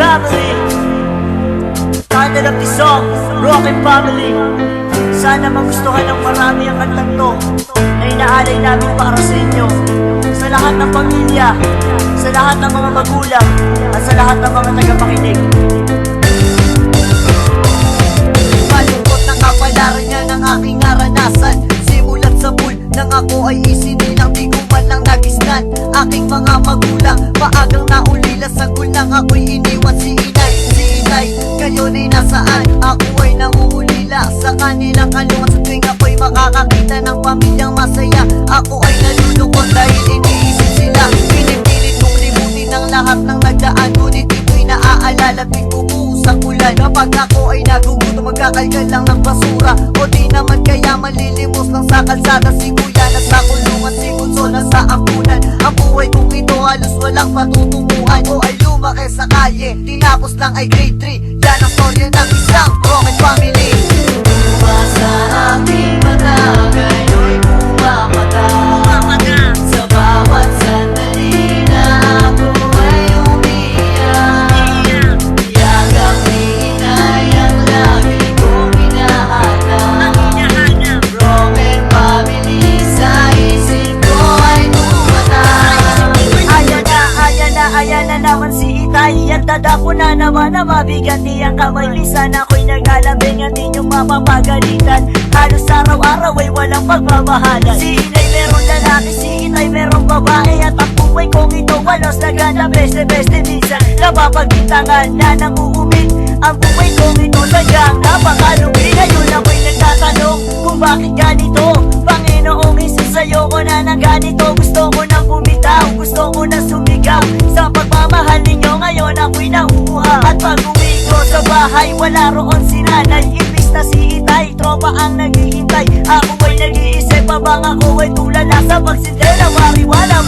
family. Title of the song, Broken Family. Sana magustuhan ng marami ang kantang to na inaalay namin para sa inyo, sa lahat ng pamilya, sa lahat ng mga magulang, at sa lahat ng mga tagapakinig. Malungkot na kapalaran niya ng aking naranasan. Simulat sa pool nang ako ay isinilang, di ko man lang nagisnan aking mga magulang. Maagang naulila sa gulang, ako'y iniwan si inay. Si inay, ngayon ay nasaan? Ako ay nangungulila sa kanilang kalungan. Sa tuwing ako'y makakakita ng pamilyang masaya, ako ay nalulungkot dahil iniisip sila. Pinipilit kong limutin ang lahat ng nagdaan, ngunit ito'y naaalala tuwing bumuhos ang ulan. Kapag ako ay nagugutom, magkakalgal lang ng basura, o di naman kaya malilimos lang sa kalsada. Si kuya nasa kulungan, si bunso nasa ampunan. Ang buhay kong ito halos walang patutunguhan. Ako ay lumaki sa kalye, tinapos lang ay grade 3. Yan ang storya ng isang broken family. Buwa sa aking mata, ngayon pumapata. Sa bawat sandali na ako ay umiiyak. Yagang ni inay ang lagi kong hinahanap. Broken family sa isip ko ay tumatag. Ayan na naman si Itay. At dadapo na naman na mabigat niyang kamay. Lisan ako'y naglalambing at inyong mapapagalitan. Halos araw-araw ay walang pagmamahalan. Si Inay meron lalaki, si Itay merong babae. At ang buhay kong ito walos na gana. Beste-beste minsan napapagbitangan na nang uumit. Ang buhay kong ito sadyang napakalungin. Ngayon ako'y nagtatanong kung bakit ganito. Panginoong Isus, sa'yo ko na ng ganito. Gusto ko nang bumitaw, gusto ko na sumigaw. Sa pagmamahal ninyo ngayon ako'y nauuhaw. At pag uwi ko sa bahay wala roon si nanay. Imbis na si Itay, tropa ang naghihintay. Ako ay nag-iisip habang ako ay tulala sa pagsindela. Mariwala